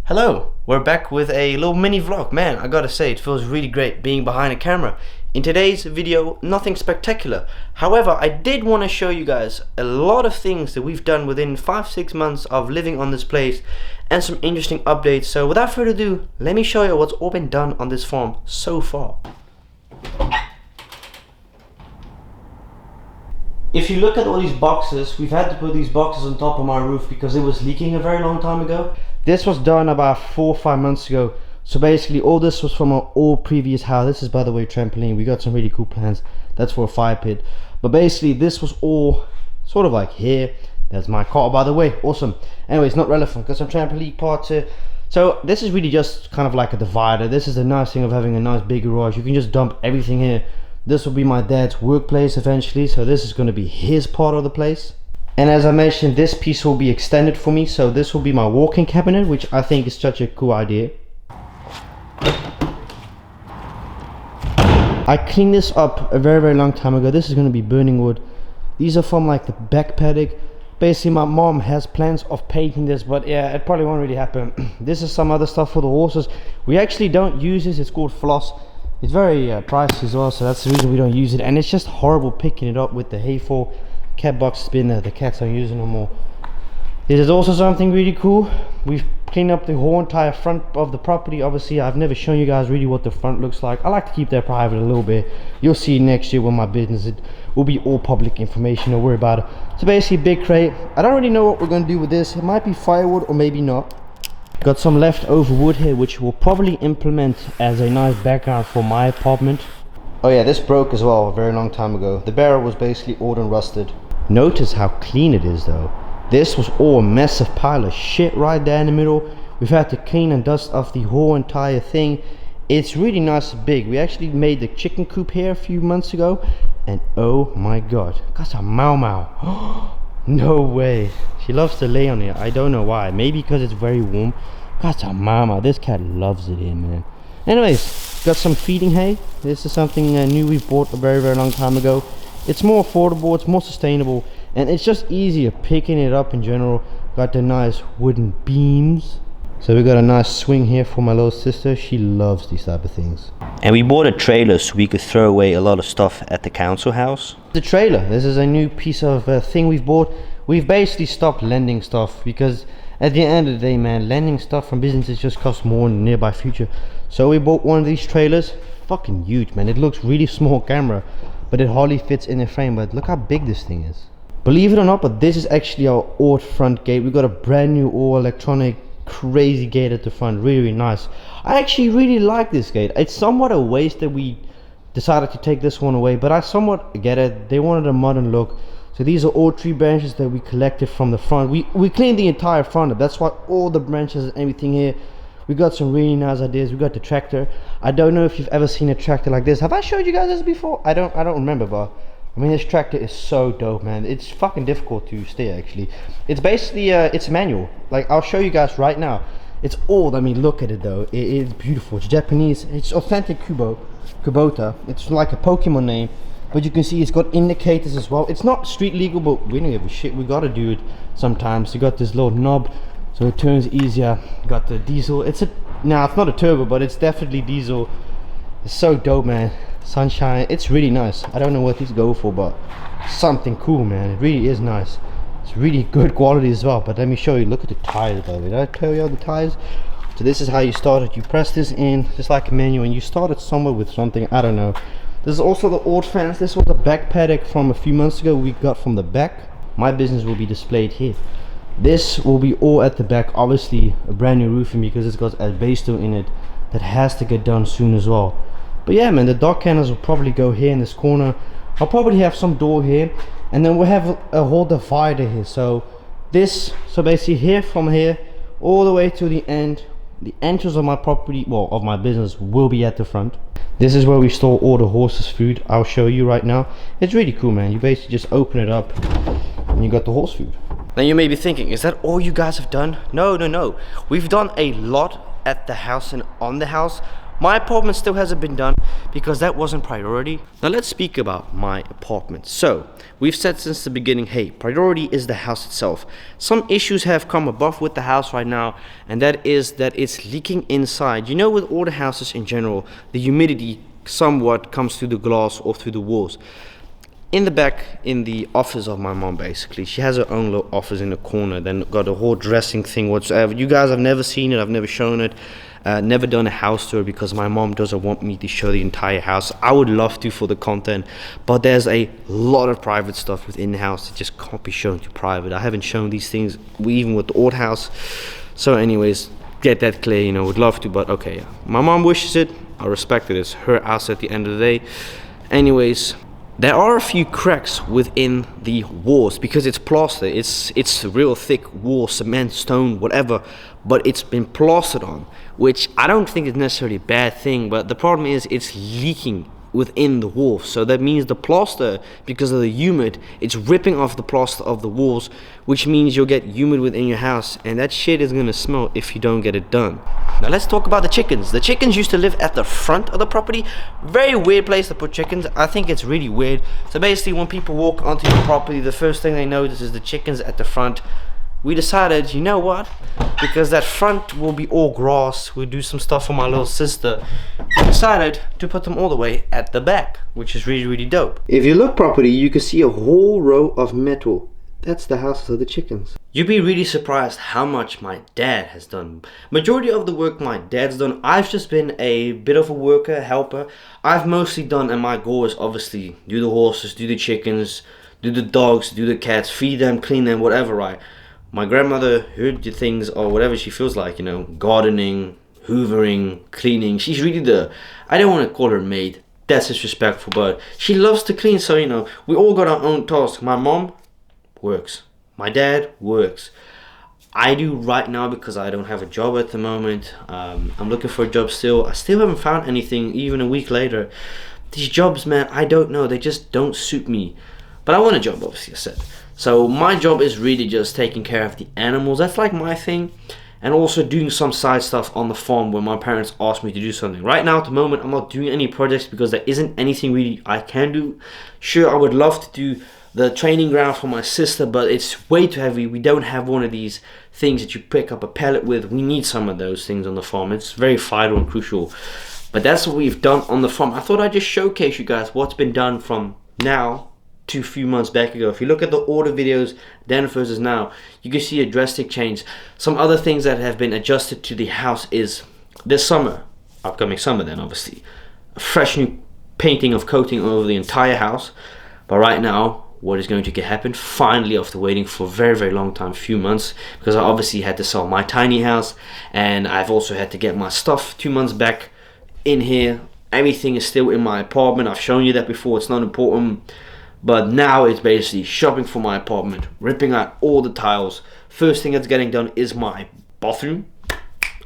Hello, we're back with a little mini vlog. Man, I gotta say, it feels really great being behind a camera. In today's video, nothing spectacular. However, I did want to show you guys a lot of things that we've done within 5-6 months of living on this place and some interesting updates. So without further ado, let me show you what's all been done on this farm so far. If you look at all these boxes, we've had to put these boxes on top of my roof because it was leaking a very long time ago. This was done about 4 or 5 months ago. So basically all this was from our old previous house. This is, by the way, trampoline. We got some really cool plans. That's for a fire pit. But basically this was all sort of like here. There's my car, by the way. Awesome. Anyway, it's not relevant. Got some trampoline parts here. So this is really just kind of like a divider. This is the nice thing of having a nice big garage. You can just dump everything here. This will be my dad's workplace eventually. So this is going to be his part of the place. And as I mentioned, this piece will be extended for me. So this will be my walk-in cabinet, which I think is such a cool idea. I cleaned this up a very long time ago. This is going to be burning wood. These are from like the back paddock. Basically my mom has plans of painting this, but yeah, it probably won't really happen. This is some other stuff for the horses. We actually don't use this. It's called floss. It's very pricey as well, so that's the reason we don't use it. And it's just horrible picking it up with the hay for. Cat box has been there. The cats aren't using no more. This is also something really cool. We've cleaned up the whole entire front of the property. Obviously I've never shown you guys really what the front looks like. I like to keep that private a little bit. You'll see next year when my business, it will be all public information. Don't worry about it. So basically big crate. I don't really know what we're going to do with this. It might be firewood or maybe not. Got some leftover wood here which we'll probably implement as a nice background for my apartment. Oh yeah, this broke as well a very long time ago. The barrel was basically old and rusted. Notice how clean it is though. This was all a massive pile of shit right there in the middle. We've had to clean and dust off the whole entire thing. It's really nice and big. We actually made the chicken coop here a few months ago. And oh my god, got a Mau Mau. No way. She loves to lay on it. I don't know why. Maybe because it's very warm. Got a Mau Mau. This cat loves it here, man. Anyways, got some feeding hay. This is something new we bought a very long time ago. It's more affordable, it's more sustainable, and it's just easier picking it up in general. Got the nice wooden beams. So we got a nice swing here for my little sister. She loves these type of things. And we bought a trailer so we could throw away a lot of stuff at the council house. The trailer, this is a new piece of thing we've bought. We've basically stopped lending stuff because at the end of the day, man, lending stuff from businesses just costs more in the nearby future. So we bought one of these trailers. Fucking huge, man. It looks really small camera, but it hardly fits in the frame. But look how big this thing is. Believe it or not, but this is actually our old front gate. We got a brand new all electronic crazy gate at the front. Really nice. I actually really like this gate. It's somewhat a waste that we decided to take this one away, but I somewhat get it. They wanted a modern look. So these are all tree branches that we collected from the front. We cleaned the entire front up. That's why all the branches and everything here. We got some really nice ideas. We got the tractor. I don't know if you've ever seen a tractor like this. Have I showed you guys this before? I don't remember, but I mean, this tractor is so dope, man. It's fucking difficult to steer actually. It's basically it's manual. Like I'll show you guys right now. It's old. I mean, look at it though. It's beautiful. It's Japanese. It's authentic Kubota. It's like a Pokemon name. But you can see it's got indicators as well. It's not street legal, but we don't give a shit. We gotta do it sometimes. You got this little knob, so it turns easier. Got the diesel. It's not a turbo, but it's definitely diesel. It's so dope, man. Sunshine. It's really nice. I don't know what these go for, but something cool, man. It really is nice. It's really good quality as well. But let me show you. Look at the tires, by the way. Did I tell you all the tires? So this is how you start it. You press this in, just like a menu, and you start it somewhere with something. I don't know. This is also the old fence. This was a back paddock from a few months ago we got from the back. My business will be displayed here. This will be all at the back. Obviously a brand new roofing because it's got asbestos in it that has to get done soon as well. But yeah, man, the dog kennels will probably go here in this corner. I'll probably have some door here, and then we'll have a whole divider here. So basically here, from here all the way to the end, the entrance of my property, well, of my business, will be at the front. This is where we store all the horses' food. I'll show you right now. It's really cool, man. You basically just open it up and you got the horse food. Now you may be thinking, is that all you guys have done? No. We've done a lot at the house and on the house, My apartment still hasn't been done because that wasn't priority. Now let's speak about my apartment. So we've said since the beginning, hey, priority is the house itself. Some issues have come above with the house right now, and that is that it's leaking inside. You know, with all the houses in general, the humidity somewhat comes through the glass or through the walls. In the back, in the office of my mom, basically, she has her own little office in the corner, then got a whole dressing thing whatsoever. You guys have never seen it, I've never shown it, never done a house tour because my mom doesn't want me to show the entire house. I would love to for the content, but there's a lot of private stuff within the house that just can't be shown to private. I haven't shown these things even with the old house. So anyways, get that clear, you know, would love to, but okay, yeah. My mom wishes it, I respect it, it's her house at the end of the day. Anyways, there are a few cracks within the walls because it's plaster. It's real thick wall, cement, stone, whatever, but it's been plastered on, which I don't think is necessarily a bad thing, but the problem is it's leaking within the wall. So that means the plaster, because of the humid, it's ripping off the plaster of the walls, which means you'll get humid within your house, and that shit is gonna smell if you don't get it done. Now let's talk about the chickens. The chickens used to live at the front of the property. Very weird place to put chickens. I think it's really weird. So basically when people walk onto your property, the first thing they notice is the chickens at the front. We decided, you know what, because that front will be all grass, we'll do some stuff for my little sister. We decided to put them all the way at the back, which is really, really dope. If you look properly, you can see a whole row of metal. That's the houses of the chickens. You'd be really surprised how much my dad has done. Majority of the work my dad's done, I've just been a bit of a worker, helper. I've mostly done, and my goal is obviously do the horses, do the chickens, do the dogs, do the cats, feed them, clean them, whatever, right? My grandmother heard the things or whatever she feels like, you know, gardening, hoovering, cleaning. She's really the, I don't want to call her maid, that's disrespectful, but she loves to clean. So, you know, we all got our own tasks. My mom works, my dad works. I do right now because I don't have a job at the moment. I'm looking for a job still. I still haven't found anything even a week later. These jobs, man, I don't know, they just don't suit me. But I want a job, obviously, I said. So my job is really just taking care of the animals. That's like my thing. And also doing some side stuff on the farm when my parents ask me to do something. Right now at the moment I'm not doing any projects because there isn't anything really I can do. Sure, I would love to do the training ground for my sister, but it's way too heavy. We don't have one of these things that you pick up a pallet with. We need some of those things on the farm. It's very vital and crucial. But that's what we've done on the farm. I thought I'd just showcase you guys what's been done from now to a few months back ago. If you look at the order videos then versus now, you can see a drastic change. Some other things that have been adjusted to the house is this summer, upcoming summer then obviously, a fresh new painting of coating over the entire house. But right now what is going to happen finally, after waiting for a very, very long time, few months, because I obviously had to sell my tiny house and I've also had to get my stuff 2 months back in here. Everything is still in my apartment. I've shown you that before, it's not important. But now it's basically shopping for my apartment, ripping out all the tiles. First thing that's getting done is my bathroom.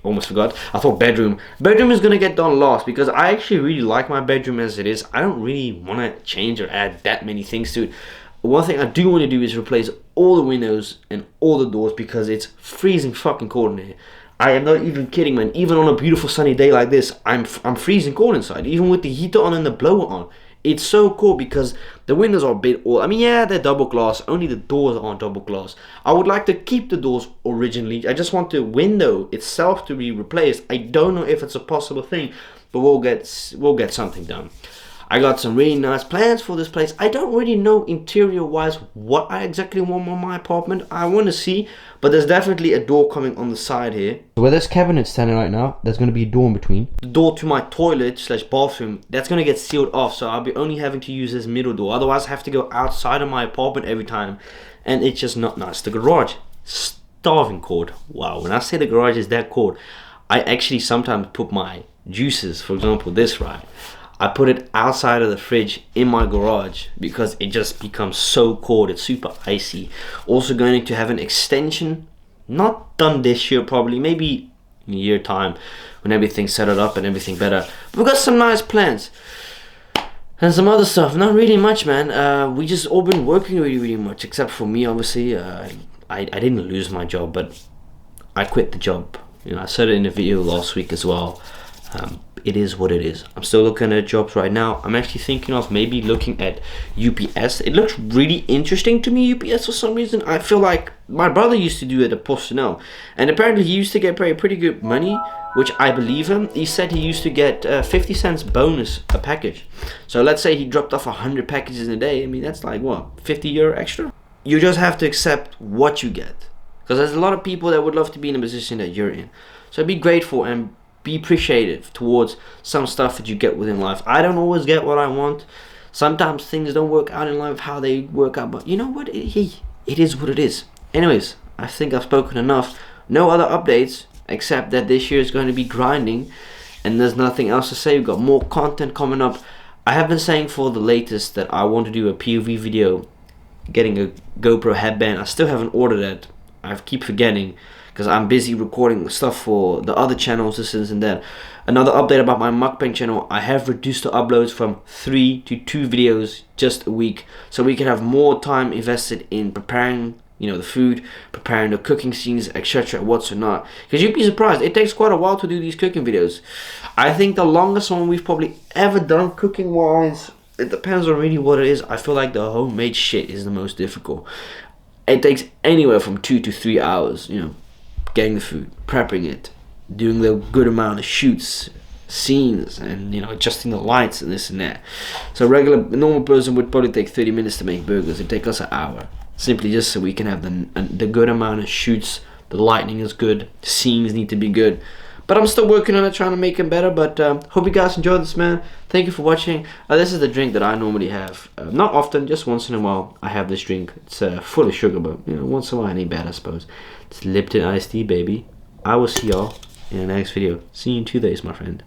Almost forgot. I thought bedroom. Bedroom is gonna get done last because I actually really like my bedroom as it is. I don't really want to change or add that many things to it. One thing I do want to do is replace all the windows and all the doors because it's freezing fucking cold in here. I am not even kidding, man. Even on a beautiful sunny day like this, I'm freezing cold inside. Even with the heater on and the blower on. It's so cool because the windows are a bit old. I mean, yeah, they're double glass. Only the doors aren't double glass. I would like to keep the doors originally. I just want the window itself to be replaced. I don't know if it's a possible thing, but we'll get something done. I got some really nice plans for this place. I don't really know interior wise what I exactly want on my apartment. I want to see, but there's definitely a door coming on the side here. Where this cabinet's standing right now, there's going to be a door in between. The door to my toilet slash bathroom, that's going to get sealed off, so I'll be only having to use this middle door. Otherwise I have to go outside of my apartment every time, and it's just not nice. The garage, starving cold. Wow, when I say the garage is that cold, I actually sometimes put my juices, for example this, right, I put it outside of the fridge in my garage because it just becomes so cold. It's super icy. Also going to have an extension, not done this year probably, maybe in a year time when everything's settled up and everything better. But we've got some nice plans and some other stuff. Not really much, man. We just all been working really much, except for me obviously. I didn't lose my job, but I quit the job. You know, I said it in the video last week as well. It is what it is. I'm still looking at jobs right now. I'm actually thinking of maybe looking at UPS. It looks really interesting to me, UPS, for some reason. I feel like my brother used to do it at PostNL, and apparently he used to get paid pretty good money, which I believe him. He said he used to get 50 cents bonus a package. So let's say he dropped off 100 packages in a day. I mean, that's like what, 50 euro extra? You just have to accept what you get, because there's a lot of people that would love to be in a position that you're in. So be grateful and be appreciative towards some stuff that you get within life. I don't always get what I want. Sometimes things don't work out in life how they work out, but you know what? It is what it is. Anyways, I think I've spoken enough. No other updates except that this year is going to be grinding, and there's nothing else to say. We've got more content coming up. I have been saying for the latest that I want to do a POV video getting a GoPro headband. I still haven't ordered it. I keep forgetting because I'm busy recording stuff for the other channels, this and that. Another update about my mukbang channel: I have reduced the uploads from 3 to 2 videos just a week, so we can have more time invested in preparing, you know, the food, preparing the cooking scenes, etc. what's or not. Because you'd be surprised, it takes quite a while to do these cooking videos. I think the longest one we've probably ever done cooking wise, it depends on really what it is. I feel like the homemade shit is the most difficult. It takes anywhere from 2 to 3 hours, you know, getting the food, prepping it, doing the good amount of shoots, scenes, and, you know, adjusting the lights and this and that. So a normal person would probably take 30 minutes to make burgers. It'd take us an hour, simply just so we can have the good amount of shoots. The lighting is good, the scenes need to be good. But I'm still working on it, trying to make them better. But hope you guys enjoyed this, man. Thank you for watching. This is the drink that I normally have. Not often, just once in a while I have this drink. It's full of sugar, but, you know, once in a while it ain't bad, I suppose. It's Lipton iced tea, baby. I will see y'all in the next video. See you in 2 days, my friend.